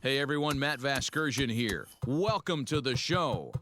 Hey everyone, Matt Vasgersian here. Welcome to the show.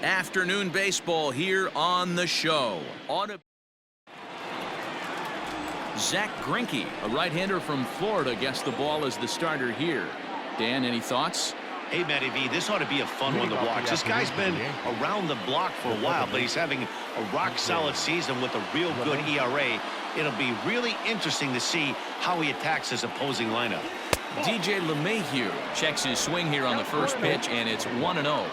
Afternoon baseball here on the show. Zach Greinke, a right-hander from Florida, gets the ball as the starter here. Dan, any thoughts? Hey, Matty V, this ought to be a fun one to watch. This guy's been around the block for a while, but he's having a rock-solid season with a real good ERA. It'll be really interesting to see how he attacks his opposing lineup. DJ LeMahieu checks his swing here on the first pitch, and it's 1-0.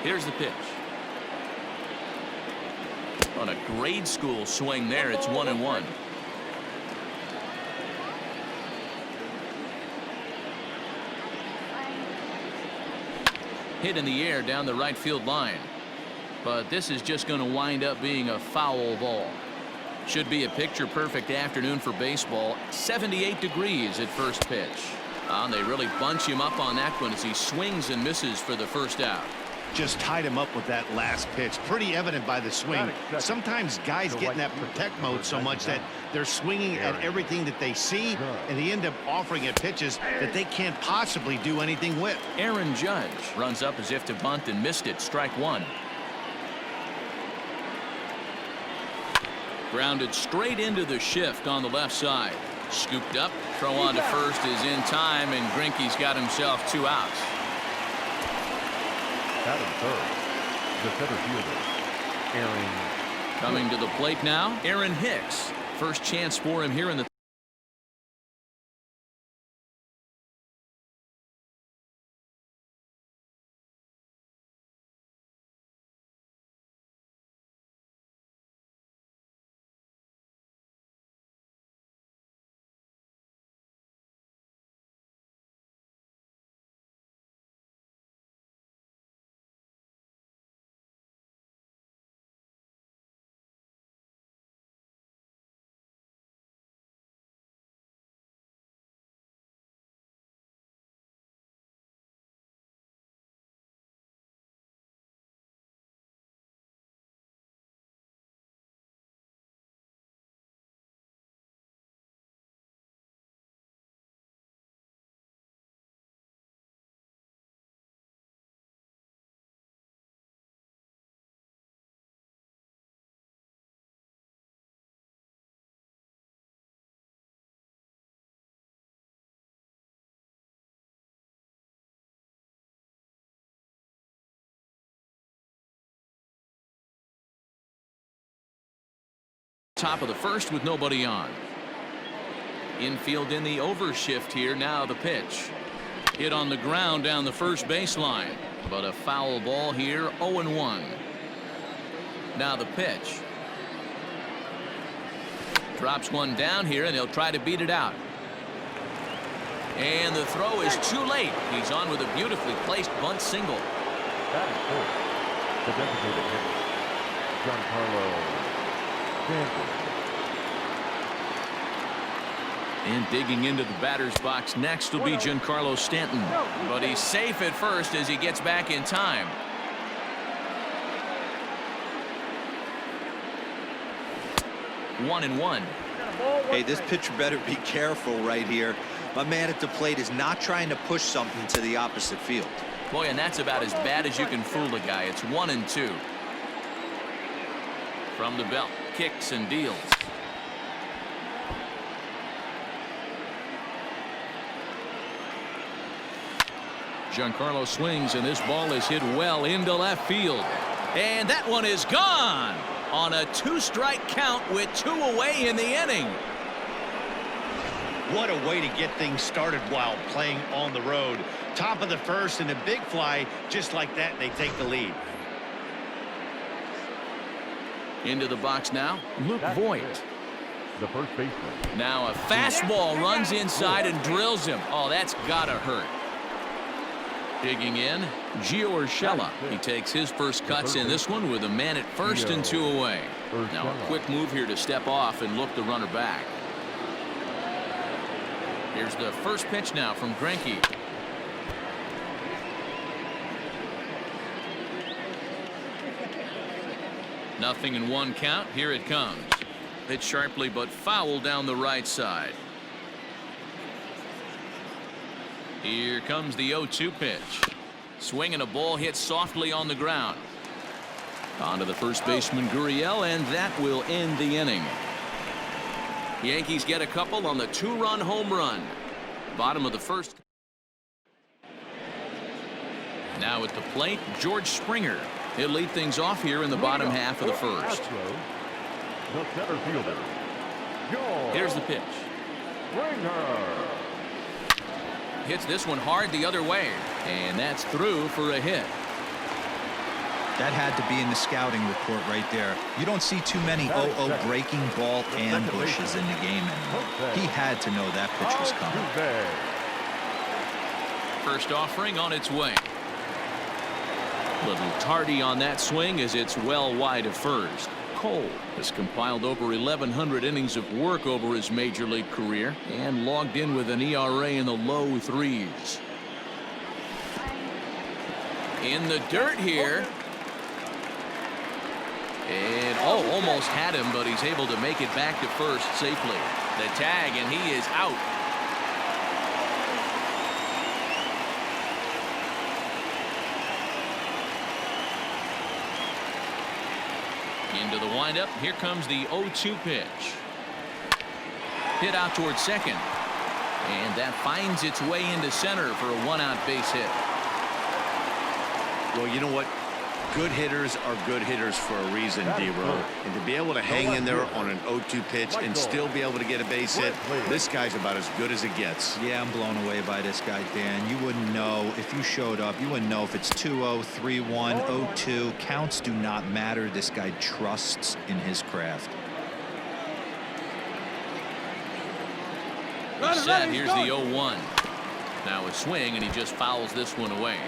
Here's the pitch. On a grade school swing there, it's 1-1. Hit in the air down the right field line. But this is just going to wind up being a foul ball. Should be a picture-perfect afternoon for baseball. 78 degrees at first pitch. And they really bunch him up on that one as he swings and misses for the first out. Just tied him up with that last pitch. Pretty evident by the swing. Sometimes guys get in that protect mode so much that they're swinging at everything that they see, and they end up offering at pitches that they can't possibly do anything with. Aaron Judge runs up as if to bunt and missed it. Strike one. Grounded straight into the shift on the left side. Scooped up. Throw on to first is in time, and Greinke's got himself 2 outs. Batting third, the center fielder, Aaron. Coming to the plate now, Aaron Hicks. First chance for him here in the Top of the first with nobody on. Infield in the overshift here. Now the pitch. Hit on the ground down the first baseline. But a foul ball here. 0-1. Now the pitch. Drops one down here, and he'll try to beat it out. And the throw is too late. He's on with a beautifully placed bunt single. That is four. The designated hitter, Giancarlo Stanton. And digging into the batter's box next will be Giancarlo Stanton. But he's safe at first as he gets back in time. One and one. Hey, this pitcher better be careful right here. My man at the plate is not trying to push something to the opposite field. Boy, and that's about as bad as you can fool a guy. It's 1-2. From the belt, kicks and deals. Giancarlo swings, and this ball is hit well into left field. And that one is gone on a 2-strike count with 2 away in the inning. What a way to get things started while playing on the road. Top of the first and a big fly. Just like that, they take the lead. Into the box now, Luke Voigt. The first baseman. Now a fastball runs inside and drills him. Oh, that's gotta hurt. Digging in, Gio Urshela. He takes his first cuts in this one with a man at first and 2 away. Now a quick move here to step off and look the runner back. Here's the first pitch now from Greinke. Nothing in 1 count. Here it comes. Hit sharply but foul down the right side. Here comes the 0-2 pitch. Swinging a ball hit softly on the ground. On to the first baseman Gurriel, and that will end the inning. Yankees get a couple on the 2-run home run. Bottom of the first. Now at the plate, George Springer. He'll lead things off here in the bottom half of the first. The center fielder, Here's the pitch. Springer. Hits this one hard the other way, and that's through for a hit. That had to be in the scouting report right there. You don't see too many 0-0 breaking ball ambushes in the game anymore. He had to know that pitch was coming. First offering on its way. Little tardy on that swing as it's well wide of first. Cole has compiled over 1,100 innings of work over his major league career and logged in with an ERA in the low 3s. In the dirt here. And almost had him, but he's able to make it back to first safely. The tag, and he is out. Into the windup. Here comes the 0-2 pitch. Hit out towards second. And that finds its way into center for a 1-out base hit. Well, you know what? Good hitters are good hitters for a reason, D-Row. And to be able to hang in there on an 0-2 pitch and still be able to get a base hit, this guy's about as good as it gets. Yeah, I'm blown away by this guy, Dan. You wouldn't know if you showed up. You wouldn't know if it's 2-0, 3-1, 0-2. Counts do not matter. This guy trusts in his craft. Set. Here's the 0-1. Now a swing, and he just fouls this one away.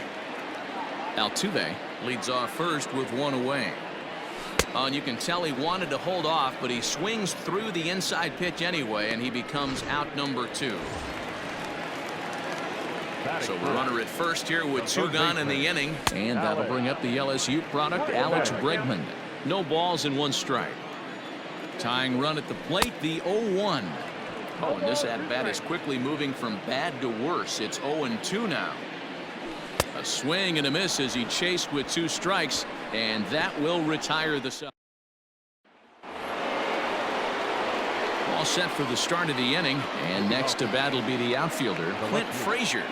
Altuve leads off first with 1 away. And you can tell he wanted to hold off, but he swings through the inside pitch anyway, and he becomes out number 2. So we're runner at first here with 2 gone in the inning, and that'll bring up the LSU product, Alex Bregman. No balls and 1 strike. Tying run at the plate, the 0-1. Oh, and this at-bat is quickly moving from bad to worse. It's 0-2 now. A swing and a miss as he chased with 2 strikes, and that will retire the side. All set for the start of the inning, and next to bat will be the outfielder, Clint Frazier.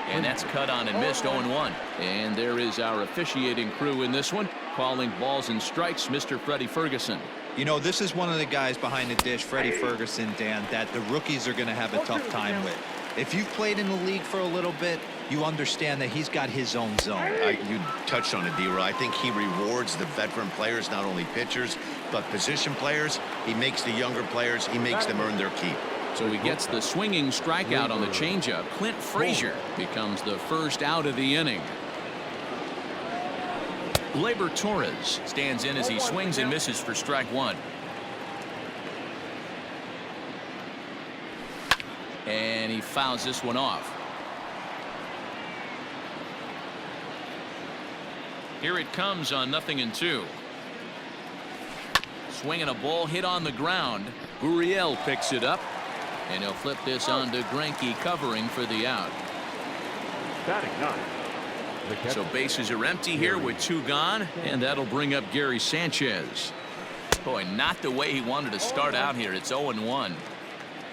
And that's cut on and missed, 0-1. And there is our officiating crew in this one, calling balls and strikes, Mr. Freddie Ferguson. You know, this is one of the guys behind the dish, Freddie Ferguson, Dan, that the rookies are going to have a tough time with. If you've played in the league for a little bit, you understand that he's got his own zone. You touched on it, D-Roy. I think he rewards the veteran players, not only pitchers, but position players. He makes the younger players, he makes them earn their keep. So he gets the swinging strikeout on the changeup. Clint Frazier becomes the first out of the inning. Gleyber Torres stands in as he swings and misses for strike one. And he fouls this one off. Here it comes on 0-2. Swinging a ball hit on the ground. Gurriel picks it up. And he'll flip this on to Greinke covering for the out. Batting ninth. So bases are empty here with 2 gone, and that'll bring up Gary Sanchez. Boy, not the way he wanted to start out here. It's 0-1.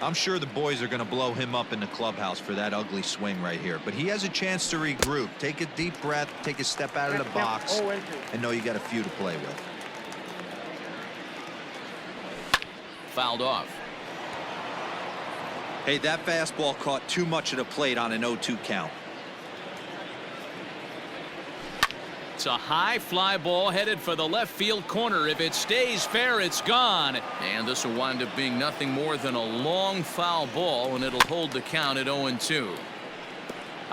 I'm sure the boys are going to blow him up in the clubhouse for that ugly swing right here, but he has a chance to regroup, take a deep breath, take a step out of the box, and know you got a few to play with. Fouled off. Hey, that fastball caught too much of the plate on an 0-2 count. It's a high fly ball headed for the left field corner. If it stays fair, it's gone. And this will wind up being nothing more than a long foul ball, and it'll hold the count at 0-2.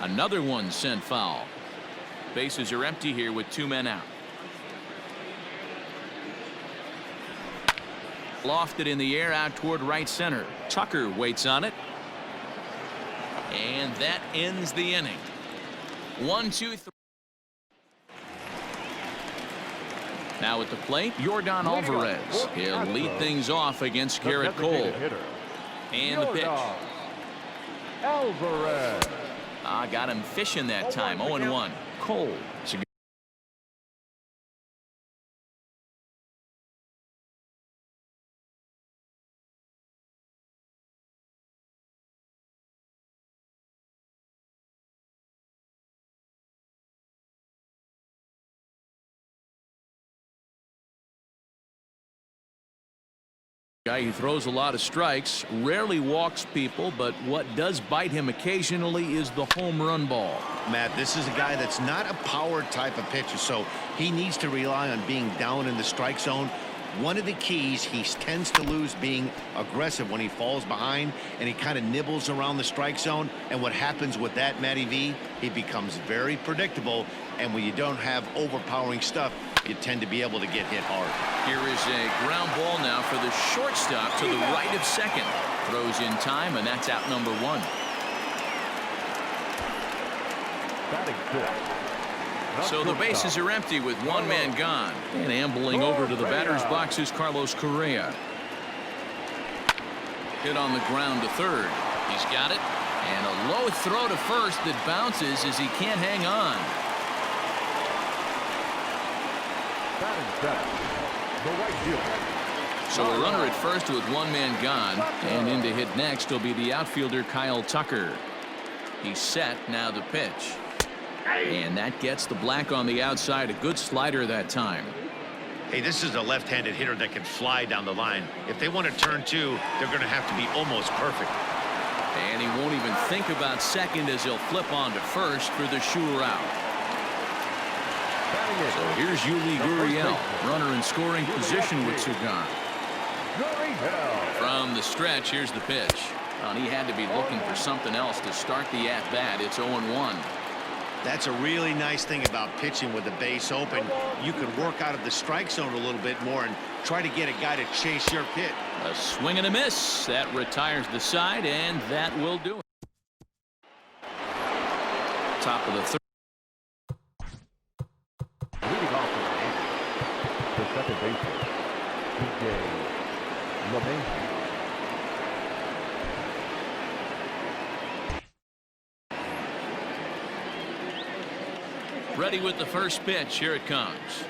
Another one sent foul. Bases are empty here with 2 men out. Lofted in the air out toward right center. Tucker waits on it. And that ends the inning. 1-2-3. Now at the plate, Yordan Alvarez. He'll lead things off against Garrett Cole. And the pitch. Alvarez. Got him fishing that time. 0-1. Cole. Guy who throws a lot of strikes, rarely walks people, but what does bite him occasionally is the home run ball. Matt, this is a guy that's not a power type of pitcher, so he needs to rely on being down in the strike zone. One of the keys, he tends to lose being aggressive when he falls behind, and he kind of nibbles around the strike zone. And what happens with that, Matty V, he becomes very predictable, and when you don't have overpowering stuff, you tend to be able to get hit hard. Here is a ground ball now for the shortstop to the right of second. Throws in time, and that's out number 1. Batting fifth. So the bases are empty with 1 man gone. And ambling over to the batter's box is Carlos Correa. Hit on the ground to third. He's got it. And a low throw to first that bounces as he can't hang on. The right fielder. So a runner at first with 1 man gone, and in to hit next will be the outfielder Kyle Tucker. He's set. Now the pitch, and that gets the black on the outside. A good slider that time. Hey, this is a left-handed hitter that can fly down the line. If they want to turn 2, they're going to have to be almost perfect. And he won't even think about second as he'll flip on to first for the sure out. So here's Yuli Gurriel, runner in scoring position with 2 gone. From the stretch, here's the pitch. And he had to be looking for something else to start the at-bat. It's 0-1. That's a really nice thing about pitching with the base open. You can work out of the strike zone a little bit more and try to get a guy to chase your pitch. A swing and a miss. That retires the side, and that will do it. Top of the third. Leading off the second baseman, DJ LeMahieu. Ready with the first pitch. Here it comes.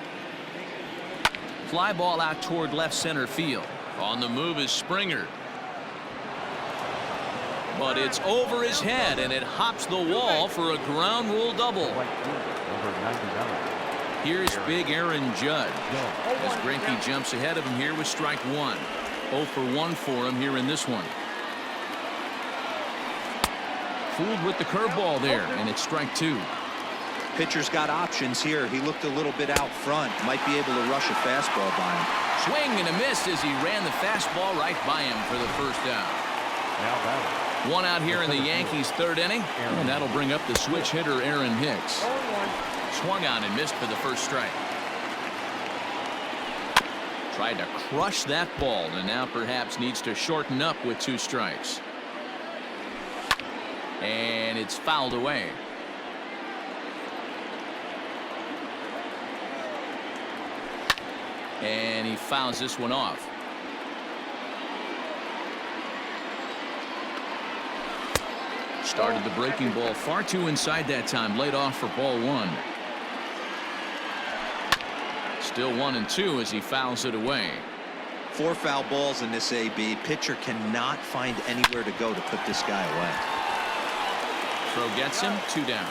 Fly ball out toward left center field. On the move is Springer. But it's over his head, and it hops the wall for a ground rule double. Number 99. Here's big Aaron Judge as Greinke jumps ahead of him here with strike one. 0 for 1 for him here in this one. Fooled with the curveball there, and it's strike two. Pitcher's got options here. He looked a little bit out front. Might be able to rush a fastball by him. Swing and a miss as he ran the fastball right by him for the first out. One out here in the Yankees' third inning, and that'll bring up the switch hitter Aaron Hicks. Swung on and missed for the first strike. Tried to crush that ball, and now perhaps needs to shorten up with 2 strikes. And it's fouled away. And he fouls this one off. Started the breaking ball far too inside that time. Laid off for ball 1. Still 1-2 as he fouls it away. 4 foul balls in this AB. Pitcher cannot find anywhere to go to put this guy away. Throw gets him. 2 down.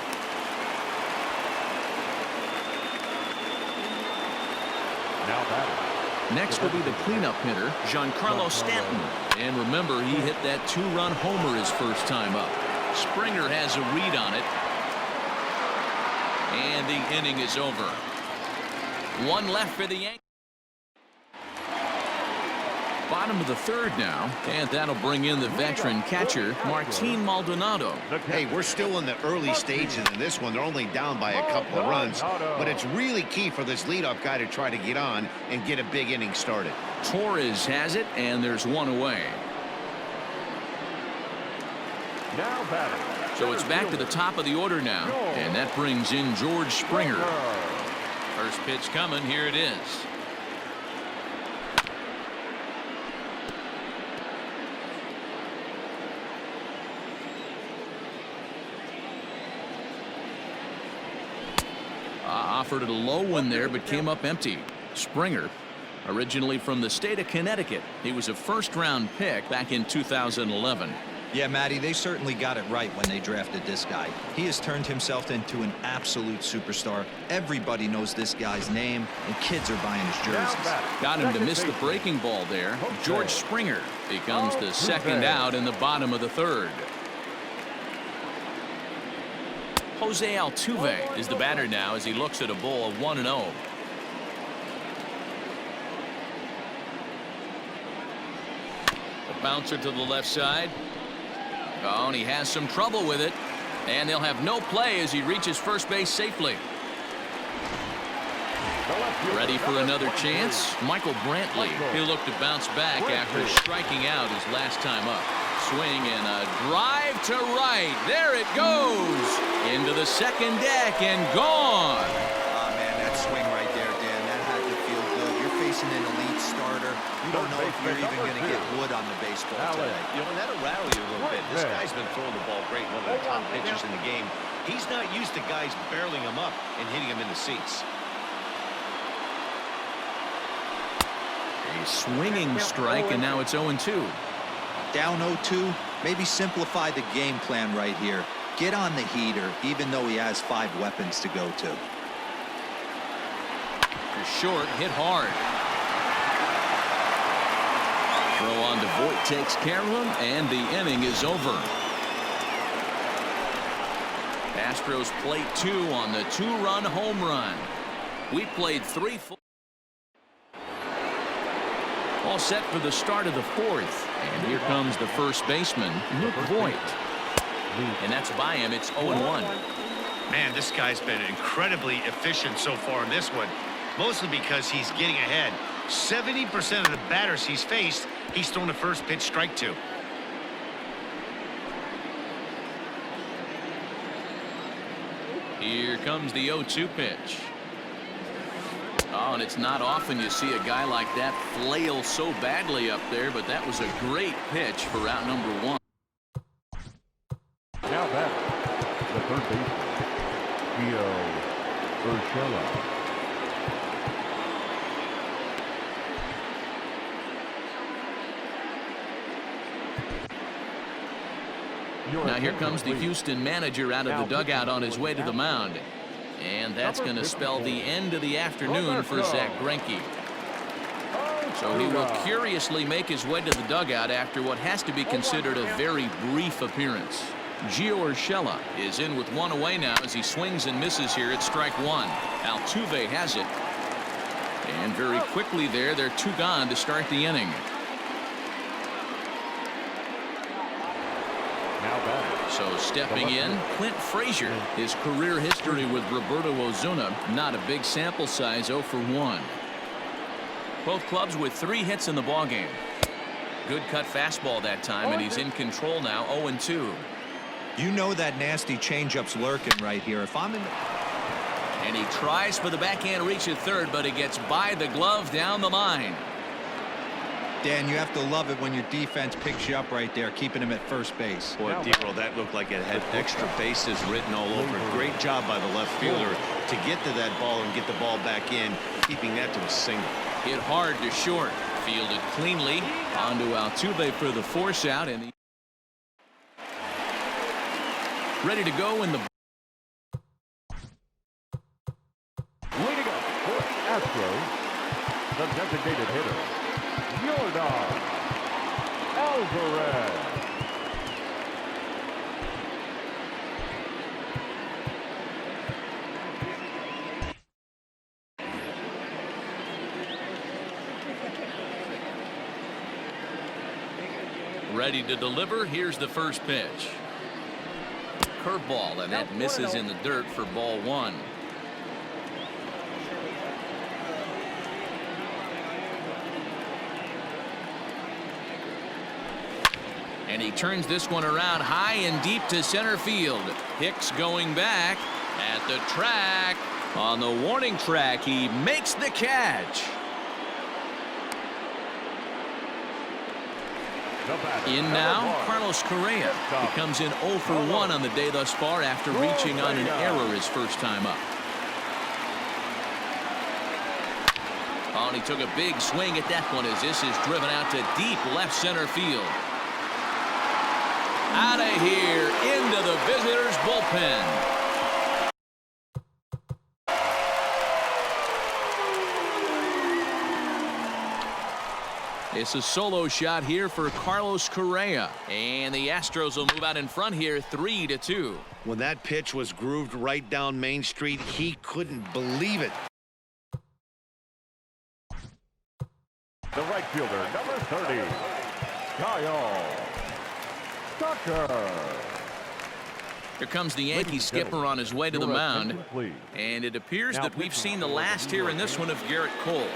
Next will be the cleanup hitter, Giancarlo Stanton. And remember, he hit that 2-run homer his first time up. Springer has a read on it. And the inning is over. 1 left for the Yankees. Bottom of the third now, and that'll bring in the veteran catcher, Martin Maldonado. Hey, we're still in the early stages of this one. They're only down by a couple of runs, but it's really key for this leadoff guy to try to get on and get a big inning started. Torres has it, and there's 1 away. So it's back to the top of the order now, and that brings in George Springer. First pitch coming. Here it is. Offered it a low one there, but came up empty. Springer, originally from the state of Connecticut. He was a first-round pick back in 2011. Yeah, Matty, they certainly got it right when they drafted this guy. He has turned himself into an absolute superstar. Everybody knows this guy's name, and kids are buying his jerseys. Got him to miss the breaking ball there. George Springer becomes the second out in the bottom of the third. Jose Altuve is the batter now as he looks at a ball of 1-0. A bouncer to the left side. Oh, and he has some trouble with it. And they'll have no play as he reaches first base safely. Ready for another chance? Michael Brantley. He'll look to bounce back after striking out his last time up. Swing and a drive to right. There it goes. Into the second deck and gone. Oh, man, that swing right there, Dan, that had to feel good. You're facing an elite starter. You don't know if you're even going to get wood on the baseball today. You know, and that'll rattle you a little bit. This guy's been throwing the ball great, one of the top pitchers in the game. He's not used to guys barreling him up and hitting him in the seats. A swinging strike, and now it's 0-2. Down 0-2, maybe simplify the game plan right here. Get on the heater, even though he has 5 weapons to go to. Short, hit hard. Throw on to Voit takes care of him, and the inning is over. Astros plate 2 on the 2-run home run. We played 3 full. All set for the start of the 4th. And here comes the first baseman, Luke Voit. And that's by him. It's 0-1. Man, this guy's been incredibly efficient so far in this one, mostly because he's getting ahead. 70% of the batters he's faced, he's thrown a first pitch strike to. Here comes the 0-2 pitch. Oh, and it's not often you see a guy like that flail so badly up there, but that was a great pitch for out number 1. Now back, the third baseman, Gio Urshela. Now here comes the Houston manager out of the dugout on his way to the mound. And that's going to spell the end of the afternoon for Zach Greinke. So he will curiously make his way to the dugout after what has to be considered a very brief appearance. Gio Urshela is in with one away now as he swings and misses here at strike one. Altuve has it. And very quickly they're two gone to start the inning. So stepping in, Clint Frazier. His career history with Roberto Osuna, not a big sample size, 0 for 1. Both clubs with 3 hits in the ballgame. Good cut fastball that time, and he's in control now, 0-2. You know that nasty changeup's lurking right here. If I'm in the... And he tries for the backhand reach at third, but he gets by the glove down the line. Dan, you have to love it when your defense picks you up right there, keeping him at first base. Boy, Dero, that looked like it had extra bases written all over it. Great job by the left fielder to get to that ball and get the ball back in, keeping that to a single. Hit hard to short. Fielded cleanly. Onto Altuve for the force out. And ready to go in the... Leading up for the Astros, the designated hitter, Yordan Alvarez. Ready to deliver. Here's the first pitch. Curveball, and that misses in the dirt for ball one. And he turns this one around high and deep to center field. Hicks going back at the track. On the warning track, he makes the catch. In now, Carlos Correa. He comes in 0 for 1 on the day thus far after reaching on an error his first time up. Oh, and he took a big swing at that one as this is driven out to deep left center field. Out of here into the visitors' bullpen. It's a solo shot here for Carlos Correa, and the Astros will move out in front here 3-2. When that pitch was grooved right down Main Street, he couldn't believe it. The right fielder, number 30, Kyle Tucker. Here comes the Yankee skipper on his way to the mound, and it appears that we've seen the last here in this one of Garrett Cole.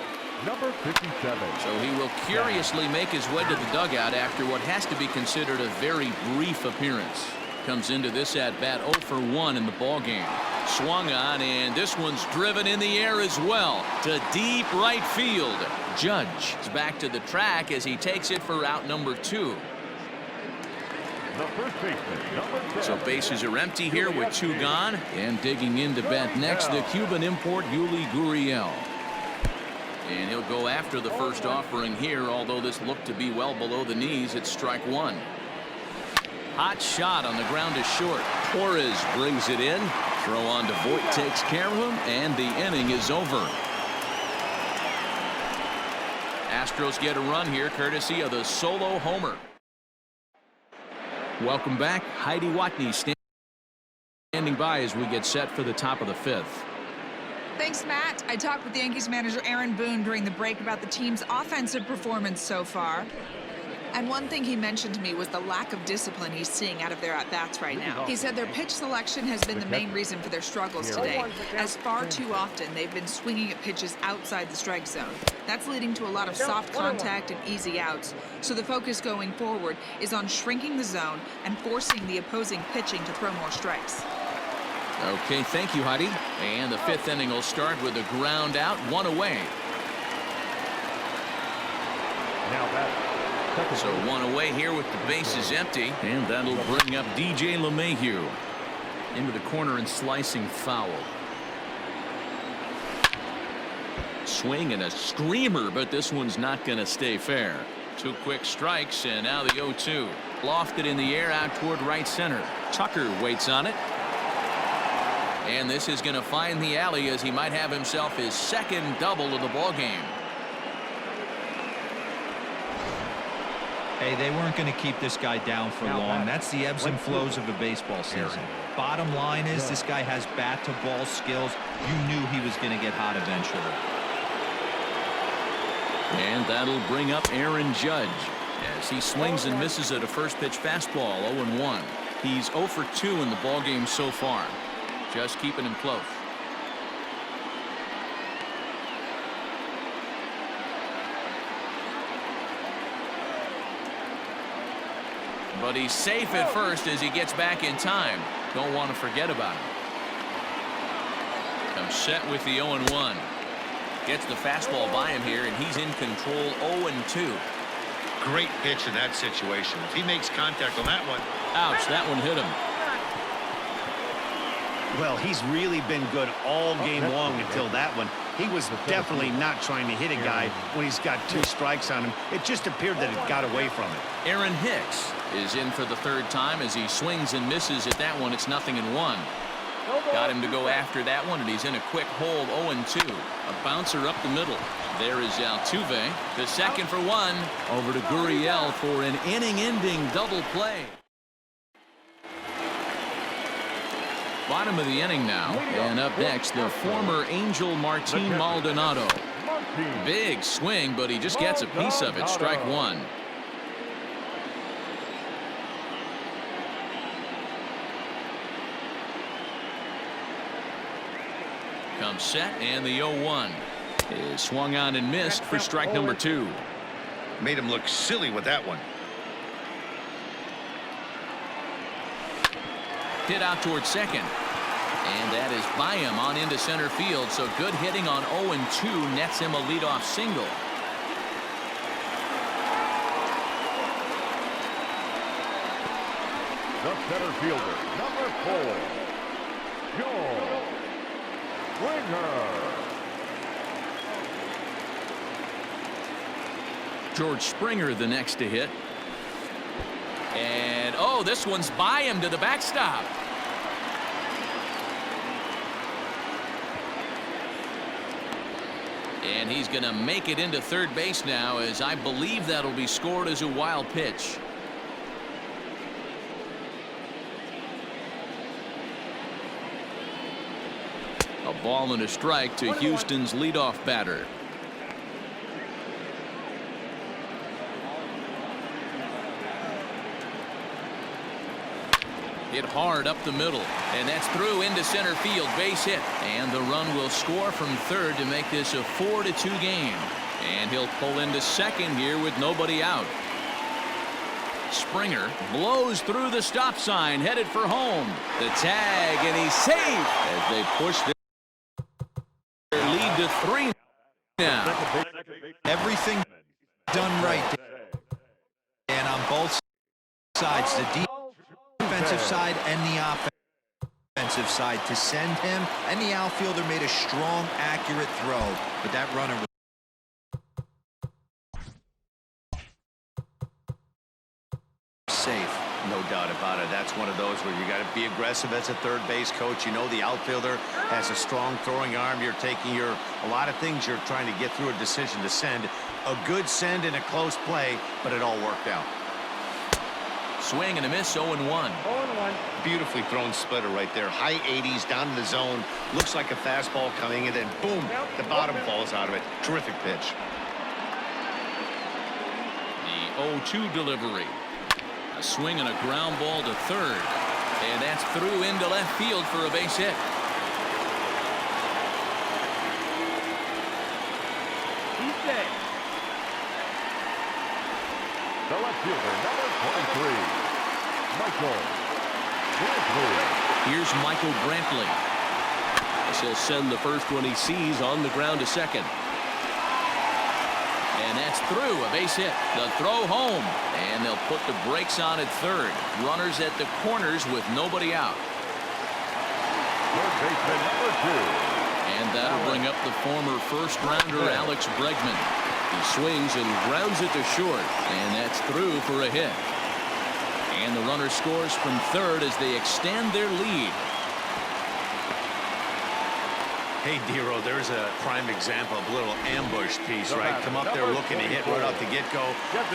Number 57. So he will curiously make his way to the dugout after what has to be considered a very brief appearance. Comes into this at bat 0 for 1 in the ballgame. Swung on, and this one's driven in the air as well to deep right field. Judge is back to the track as he takes it for out number 2. The first baseman, number 10. So bases are empty here with 2 gone, and digging in to bat next, the Cuban import Yuli Gurriel. And he'll go after the first offering here, although this looked to be well below the knees at strike 1. Hot shot on the ground to short. Torres brings it in. Throw on to Voit takes care of him, and the inning is over. Astros get a run here courtesy of the solo homer. Welcome back. Heidi Watney standing by as we get set for the top of the 5th. Thanks, Matt. I talked with Yankees manager Aaron Boone during the break about the team's offensive performance so far. And one thing he mentioned to me was the lack of discipline he's seeing out of their at-bats right now. He said their pitch selection has been the main reason for their struggles today, as far too often they've been swinging at pitches outside the strike zone. That's leading to a lot of soft contact and easy outs. So the focus going forward is on shrinking the zone and forcing the opposing pitching to throw more strikes. Okay, thank you, Heidi. And the 5th inning will start with a ground out, 1 away. Now that. So 1 away here with the bases empty, and that'll bring up DJ LeMahieu into the corner and slicing foul. Swing and a screamer, but this one's not going to stay fair. 2 quick strikes, and now the 0-2. Lofted in the air out toward right center. Tucker waits on it. And this is going to find the alley as he might have himself his second double of the ball game. Hey, they weren't going to keep this guy down for long. That's the ebbs and flows of a baseball season. Bottom line is this guy has bat-to-ball skills. You knew he was going to get hot eventually. And that'll bring up Aaron Judge as he swings and misses at a first pitch fastball. 0-1. He's 0 for 2 in the ball game so far. Just keeping him close. But he's safe at first as he gets back in time. Don't want to forget about him. Comes set with the 0-1. Gets the fastball by him here, and he's in control. 0-2. Great pitch in that situation. If he makes contact on that one. Ouch, that one hit him. Well, he's really been good all game long until that one. He was definitely not trying to hit a guy when he's got 2 strikes on him. It just appeared that it got away from him. Aaron Hicks is in for the 3rd time as he swings and misses at that one. It's 0-1. Got him to go after that one, and he's in a quick hold. 0-2. A bouncer up the middle. There is Altuve. The second for 1. Over to Gurriel for an inning-ending double play. Bottom of the inning now, and up next the former Angel Martin Maldonado. Big swing, but he just gets a piece of it. Strike 1. Comes set, and the 0-1 is swung on and missed for strike number 2. Made him look silly with that one. Hit out towards second. And that is by him on into center field. So good hitting on 0-2 nets him a leadoff single. The center fielder, number 4, Joe Springer. George Springer the next to hit. And oh, this one's by him to the backstop. And he's going to make it into third base now, as I believe that'll be scored as a wild pitch. A ball and a strike to Houston's leadoff batter. Hit hard up the middle, and that's through into center field. Base hit, and the run will score from third to make this a 4-2 game. And he'll pull into second here with nobody out. Springer blows through the stop sign, headed for home. The tag, and he's safe as they push their lead to 3 now. Everything done right, and on both sides, the defensive side and the offensive side, to send him, and the outfielder made a strong, accurate throw, but that runner was safe. No doubt about it. That's one of those where you got to be aggressive as a third base coach. You know the outfielder has a strong throwing arm. You're taking a lot of things you're trying to get through a decision to send. A good send in a close play, but it all worked out. Swing and a miss. 0-1. Beautifully thrown splitter right there. High 80s down in the zone. Looks like a fastball coming in, and boom, the bottom falls out of it. Terrific pitch. The 0-2 delivery. A swing and a ground ball to third. And that's through into left field for a base hit. The left fielder, number 23, Michael Brantley. Here's Michael Brantley. This will send the first one he sees on the ground to second. And that's through, a base hit. The throw home, and they'll put the brakes on at third. Runners at the corners with nobody out. Third baseman, number 2. And that'll bring up the former first-rounder Alex Bregman. He swings and grounds it to short, and that's through for a hit. And the runner scores from third as they extend their lead. Hey, Dero, there's a prime example of a little ambush piece, right? Come up there looking to hit right off the get-go.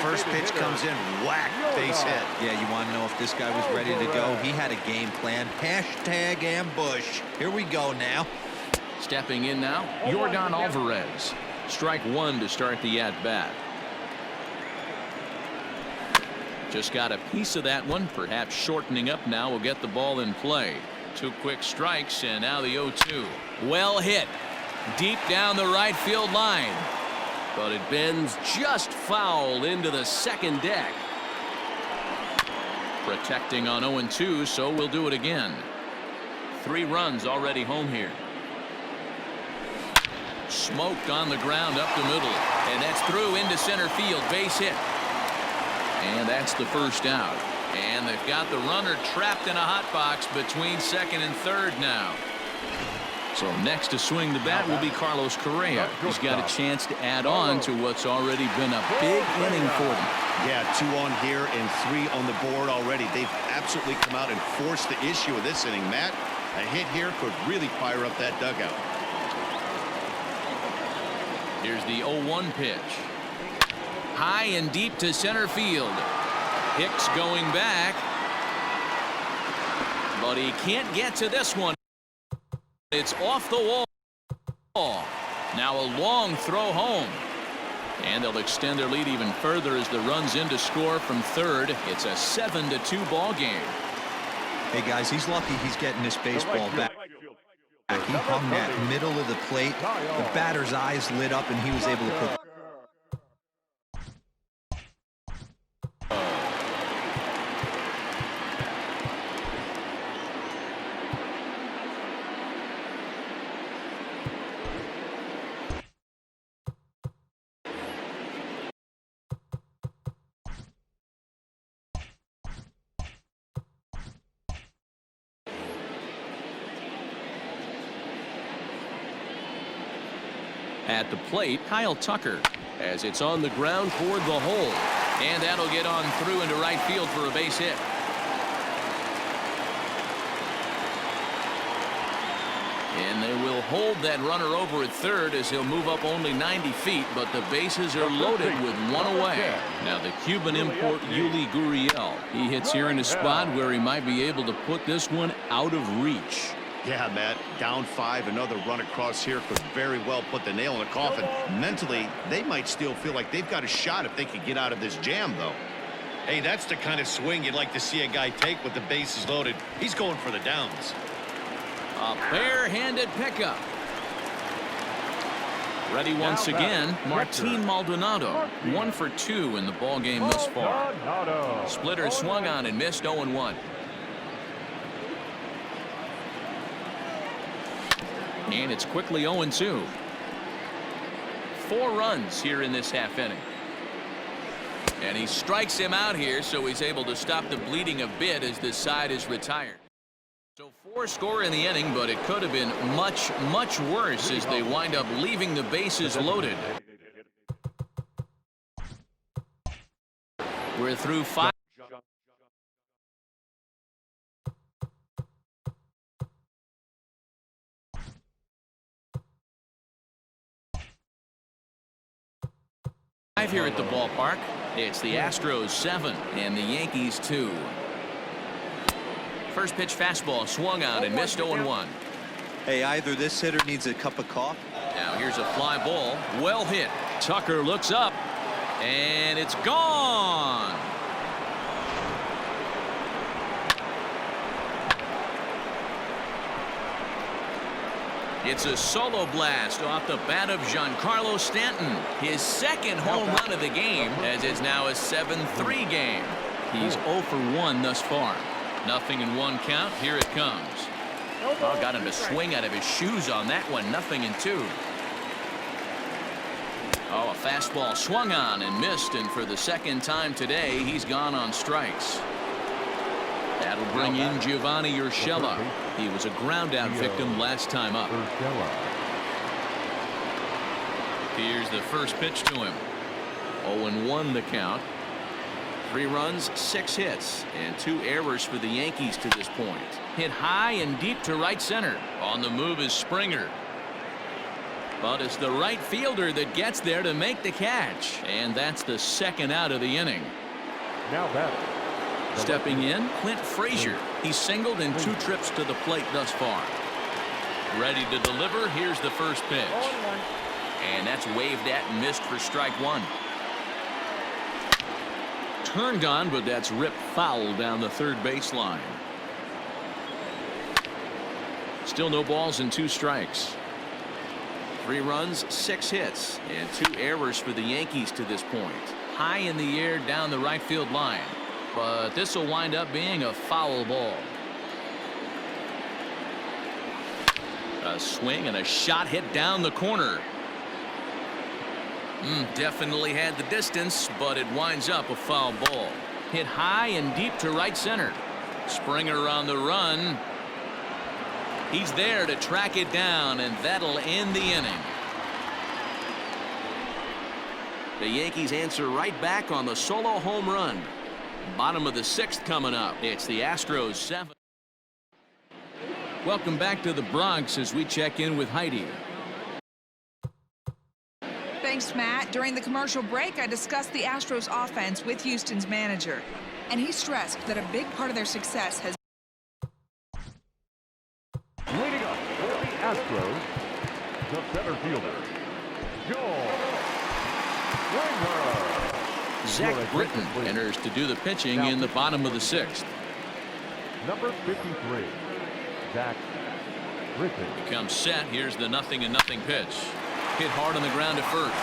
First pitch comes in, whack, base hit. Yeah, you want to know if this guy was ready to go? He had a game plan. Hashtag ambush. Here we go now. Stepping in now, Yordan Alvarez. Strike one to start the at-bat. Just got a piece of that one. Perhaps shortening up now will get the ball in play. 2 quick strikes, and now the 0-2. Well hit. Deep down the right field line. But it bends just foul into the second deck. Protecting on 0-2, so we'll do it again. 3 runs already home here. Smoked on the ground up the middle. And that's through into center field. Base hit. And that's the first out. And they've got the runner trapped in a hot box between second and third now. So next to swing the bat will be Carlos Correa. He's got a chance to add on to what's already been a big inning for them. Yeah, 2 on here and 3 on the board already. They've absolutely come out and forced the issue of this inning. Matt, a hit here could really fire up that dugout. Here's the 0-1 pitch. High and deep to center field. Hicks going back. But he can't get to this one. It's off the wall. Now a long throw home. And they'll extend their lead even further as the runs in to score from third. It's a 7-2 ball game. Hey, guys, he's lucky he's getting this baseball back. He hung that middle of the plate. The batter's eyes lit up, and he was able to put... At the plate, Kyle Tucker, as it's on the ground toward the hole. And that'll get on through into right field for a base hit. And they will hold that runner over at third as he'll move up only 90 feet, but the bases are loaded with 1 away. Now the Cuban import Yuli Gurriel. He hits here in a spot where he might be able to put this one out of reach. Yeah, Matt, down 5, another run across here could very well put the nail in the coffin. Mentally, they might still feel like they've got a shot if they could get out of this jam, though. Hey, that's the kind of swing you'd like to see a guy take with the bases loaded. He's going for the downs. A barehanded pickup. Ready once again, Martin Maldonado. 1 for 2 in the ball game thus far. Splitter swung on and missed. 0-1. And it's quickly 0-2. 4 runs here in this half inning. And he strikes him out here, so he's able to stop the bleeding a bit as this side is retired. So 4 score in the inning, but it could have been much, much worse as they wind up leaving the bases loaded. We're through 5. Here at the ballpark. It's the Astros 7 and the Yankees 2. First pitch fastball swung on and missed. 0-1. Hey, either this hitter needs a cup of coffee. Now here's a fly ball. Well hit. Tucker looks up and it's gone. It's a solo blast off the bat of Giancarlo Stanton. His second home run of the game, as it's now a 7-3 game. He's 0 for 1 thus far. Nothing in 1 count. Here it comes. Oh, got him to swing out of his shoes on that one. 0-2. Oh, a fastball swung on and missed, and for the second time today, he's gone on strikes. That'll bring in Giovanni Urshela. He was a ground-out victim last time up. Here's the first pitch to him. 0-1 the count. 3 runs, 6 hits, and 2 errors for the Yankees to this point. Hit high and deep to right center. On the move is Springer. But it's the right fielder that gets there to make the catch. And that's the second out of the inning. Now batting. Stepping in, Clint Frazier. He's singled in 2 trips to the plate thus far. Ready to deliver. Here's the first pitch. And that's waved at and missed for strike 1. Turned on, but that's ripped foul down the third baseline. Still no balls and 2 strikes. 3 runs, 6 hits, and 2 errors for the Yankees to this point. High in the air down the right field line. But this will wind up being a foul ball. A swing and a shot hit down the corner. Definitely had the distance, but it winds up a foul ball. Hit high and deep to right center. Springer on the run. He's there to track it down, and that'll end the inning. The Yankees answer right back on the solo home run. Bottom of the 6th coming up. It's the Astros 7. Welcome back to the Bronx as we check in with Heidi. Thanks, Matt. During the commercial break, I discussed the Astros offense with Houston's manager, and he stressed that a big part of their success has Leading up for the Astros, the center fielder, Joe Springer. Zach Britton enters to do the pitching in the bottom of the 6th. Number 53, Zach Britton. Comes set. Here's the 0-0 pitch. Hit hard on the ground to first.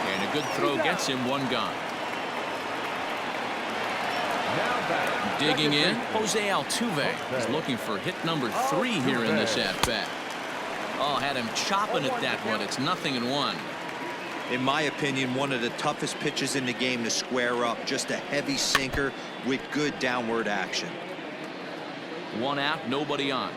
And a good throw gets him 1 gone. Now back. Digging in, Jose Altuve is looking for hit number 3 here in this at-bat. Oh, had him chopping at that one. It's 0-1. In my opinion, one of the toughest pitches in the game to square up. Just a heavy sinker with good downward action. 1 out, nobody on.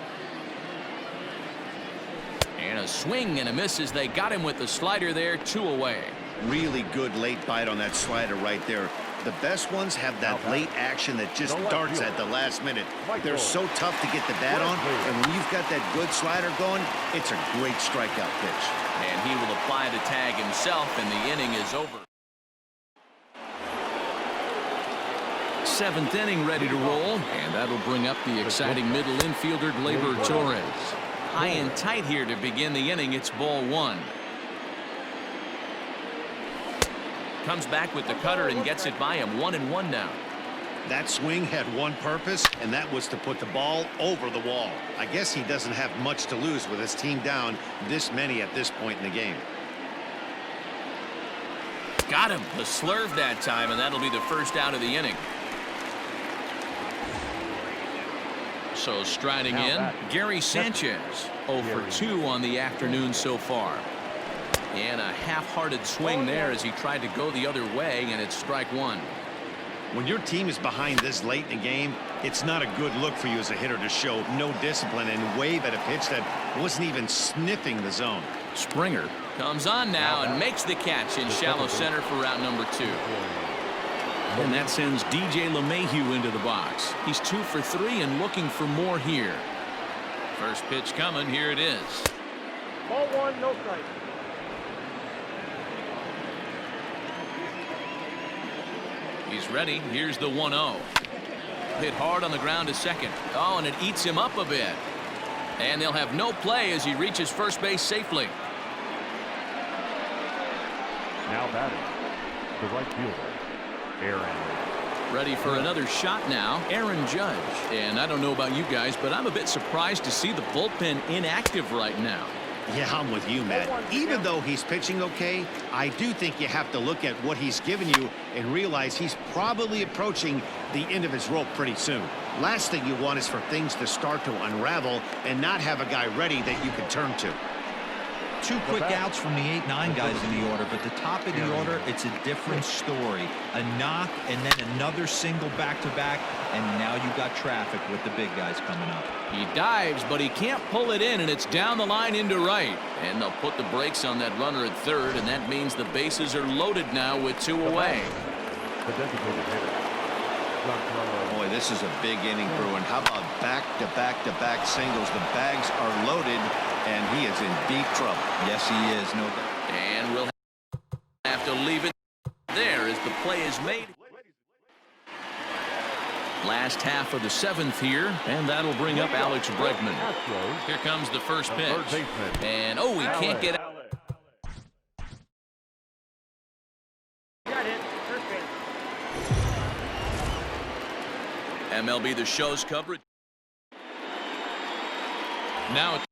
And a swing and a miss as they got him with the slider there. 2 away. Really good late bite on that slider right there. The best ones have that late action that just darts at the last minute. They're so tough to get the bat on, and when you've got that good slider going, it's a great strikeout pitch. And he will apply the tag himself, and the inning is over. 7th inning ready to roll, and that'll bring up the exciting middle infielder Gleyber Torres. High and tight here to begin the inning. It's ball 1. Comes back with the cutter and gets it by him. 1-1 now. That swing had one purpose, and that was to put the ball over the wall. I guess he doesn't have much to lose with his team down this many at this point in the game. Got him. The slurve that time, and that'll be the first out of the inning. So striding in, Gary Sanchez. 0 for 2 on the afternoon so far. And a half-hearted swing there as he tried to go the other way, and it's strike 1. When your team is behind this late in the game, it's not a good look for you as a hitter to show no discipline and wave at a pitch that wasn't even sniffing the zone. Springer comes on now and makes the catch in shallow center for out number 2. And that sends DJ LeMahieu into the box. He's 2 for 3 and looking for more here. First pitch coming. Here it is. Ball 1, no strike. He's ready. Here's the 1-0. Hit hard on the ground to second. Oh, and it eats him up a bit. And they'll have no play as he reaches first base safely. Now batting, the right fielder, Aaron. Ready for another shot now, Aaron Judge. And I don't know about you guys, but I'm a bit surprised to see the bullpen inactive right now. Yeah, I'm with you, Matt. Even though he's pitching okay, I do think you have to look at what he's given you and realize he's probably approaching the end of his rope pretty soon. Last thing you want is for things to start to unravel and not have a guy ready that you can turn to. 2 quick outs from the 8-9 guys in the order, but the top of the order, it's a different story. A knock and then another single back-to-back, and now you got traffic with the big guys coming up. He dives, but he can't pull it in, and it's down the line into right. And they'll put the brakes on that runner at third, and that means the bases are loaded now with 2 away. The designated hitter, Boy, this is a big inning, Bruin. How about back-to-back-to-back singles? The bags are loaded, and he is in deep trouble. Yes, he is, no doubt. And we'll have to leave it there as the play is made. Last half of the seventh here, and that'll bring up Alex Bregman. Here comes the first pitch. And, oh, he can't get out. MLB The Show's coverage. Now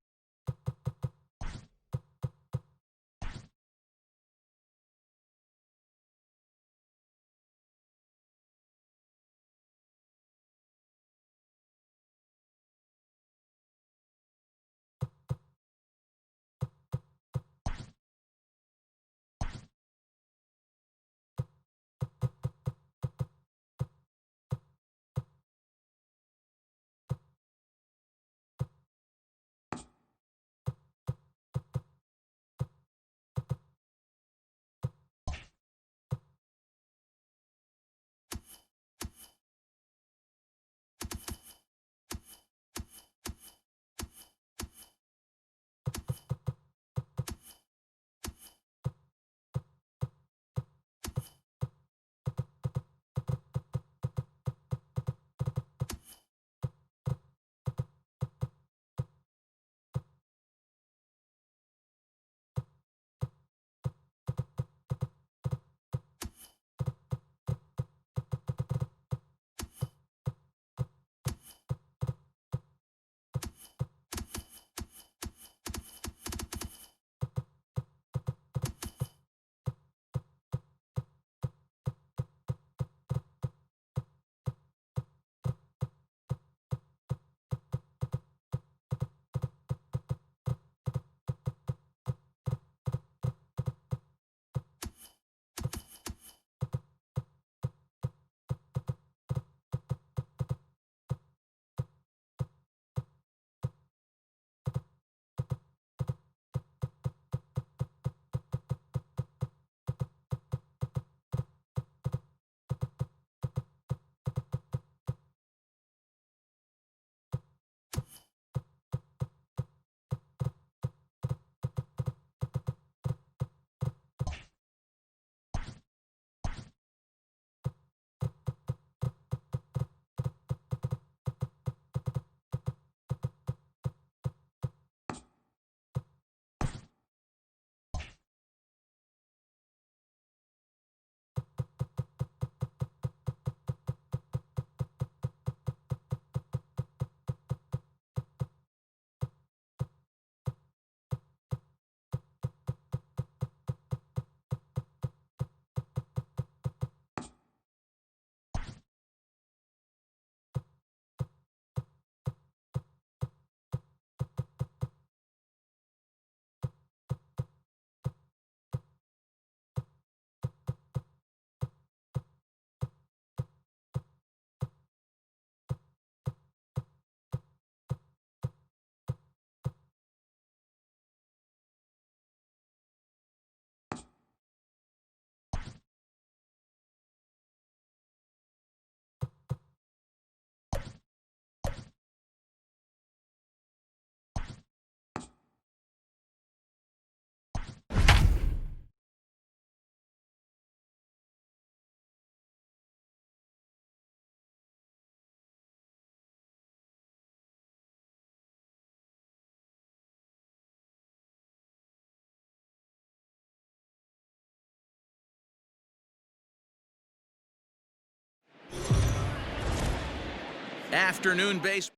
afternoon baseball.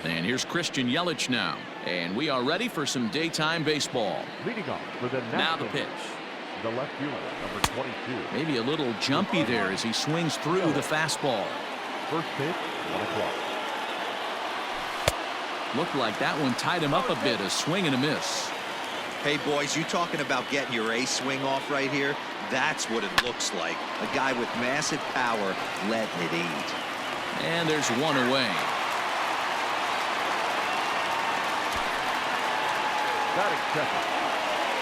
And here's Christian Yelich now. And we are ready for some daytime baseball. Leading off for the Now the pitch. The left fielder, number 22. Maybe a little jumpy there as he swings through the fastball. First pitch, 1 o'clock. Looked like that one tied him up a bit, a swing and a miss. Hey, boys, you talking about getting your ace swing off right here? That's what it looks like. A guy with massive power letting it eat. And there's one away. Batting second,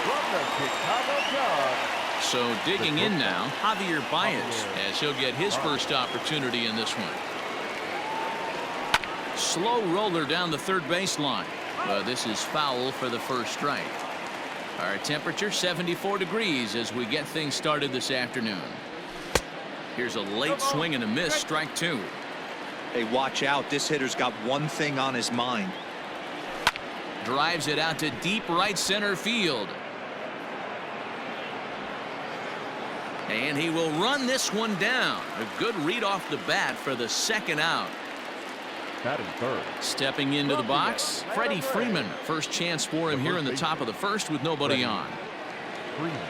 from the Chicago Cubs, So digging in now, Javier Baez, as he'll get his first opportunity in this one. Slow roller down the third baseline. But this is foul for the first strike. Our temperature 74 degrees as we get things started this afternoon. Here's a late swing and a miss, strike two. Hey, watch out. This hitter's got one thing on his mind. Drives it out to deep right center field. And he will run this one down. A good read off the bat for the second out. Batting third. Stepping into the box, Freddie Freeman. First chance for him here in the top of the first with nobody on.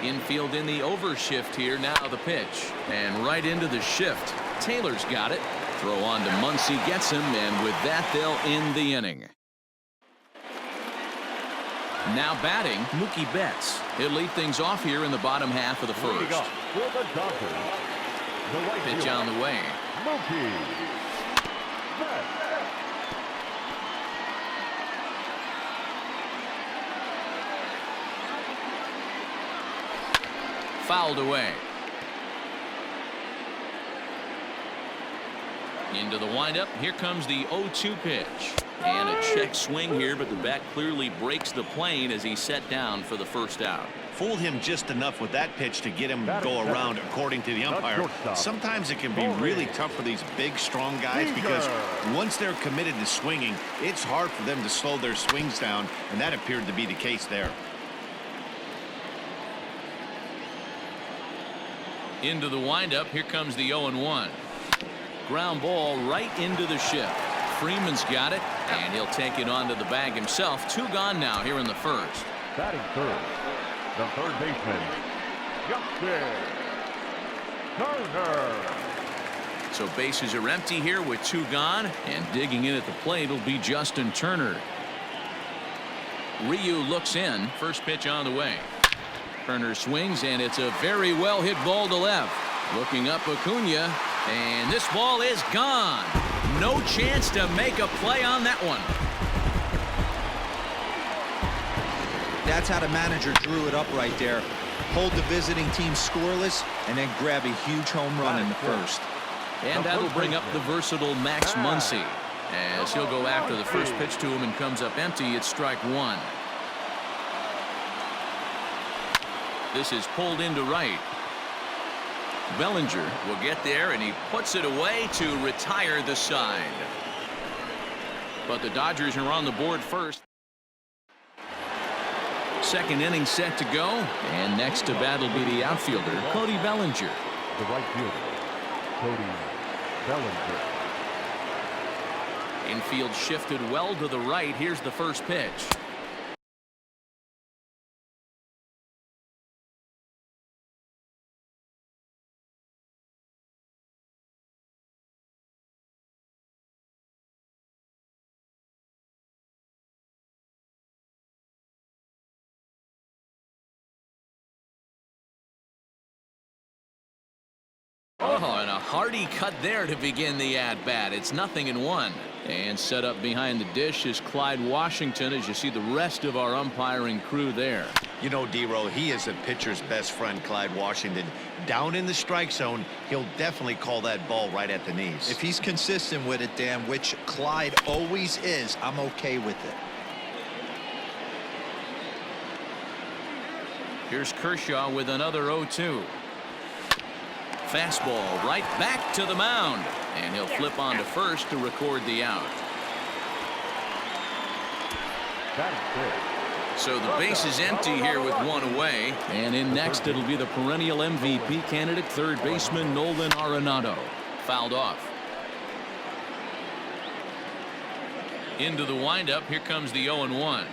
Infield in the overshift here. Now the pitch. And right into the shift. Taylor's got it. Throw on to Muncy, gets him, and with that they'll end the inning. Now batting, Mookie Betts. He'll lead things off here in the bottom half of the first. Pitch on the way. Mookie Betts. Fouled away. Into the windup. Here comes the 0-2 pitch. And a check swing here, but the bat clearly breaks the plane as he's set down for the first out. Fooled him just enough with that pitch to get him to go around, according to the umpire. Sometimes it can be really tough for these big, strong guys because once they're committed to swinging, it's hard for them to slow their swings down, and that appeared to be the case there. Into the windup. Here comes the 0-1. Ground ball right into the shift. Freeman's got it, and he'll take it onto the bag himself. Two gone now here in the first. Batting third, the third baseman, Justin Turner. So bases are empty here with two gone, and digging in at the plate will be Justin Turner. Ryu looks in. First pitch on the way. Turner swings, and it's a very well hit ball to left. Looking up Acuna, and this ball is gone. No chance to make a play on that one. That's how the manager drew it up right there. Hold the visiting team scoreless and then grab a huge home run in the first. And that'll bring up the versatile Max Muncy as he'll go after the first pitch to him and comes up empty. It's strike one. This is pulled into right. Bellinger will get there, and he puts it away to retire the side. But the Dodgers are on the board first. Second inning set to go, and next to bat will be the outfielder, Cody Bellinger. The right fielder, Cody Bellinger. Infield shifted well to the right. Here's the first pitch. Oh, and a hearty cut there to begin the at-bat. It's 0-1. And set up behind the dish is Clyde Washington, as you see the rest of our umpiring crew there. You know, D-Row, he is a pitcher's best friend, Clyde Washington. Down in the strike zone, he'll definitely call that ball right at the knees. If he's consistent with it, Dan, which Clyde always is, I'm okay with it. Here's Kershaw with another 0-2. Fastball right back to the mound, and he'll flip on to first to record the out. So the base is empty here with one away, and in next it'll be the perennial MVP candidate, third baseman Nolan Arenado. Fouled off. Into the windup. Here comes the 0-1.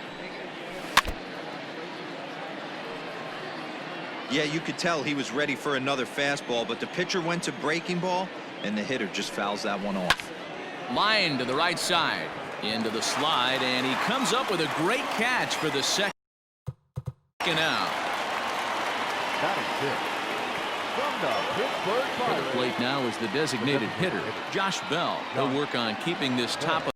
Yeah, you could tell he was ready for another fastball, but the pitcher went to breaking ball, and the hitter just fouls that one off. Line to the right side. Into the slide, and he comes up with a great catch for the second out. For the plate now is the designated hitter, Josh Bell. He'll work on keeping this top of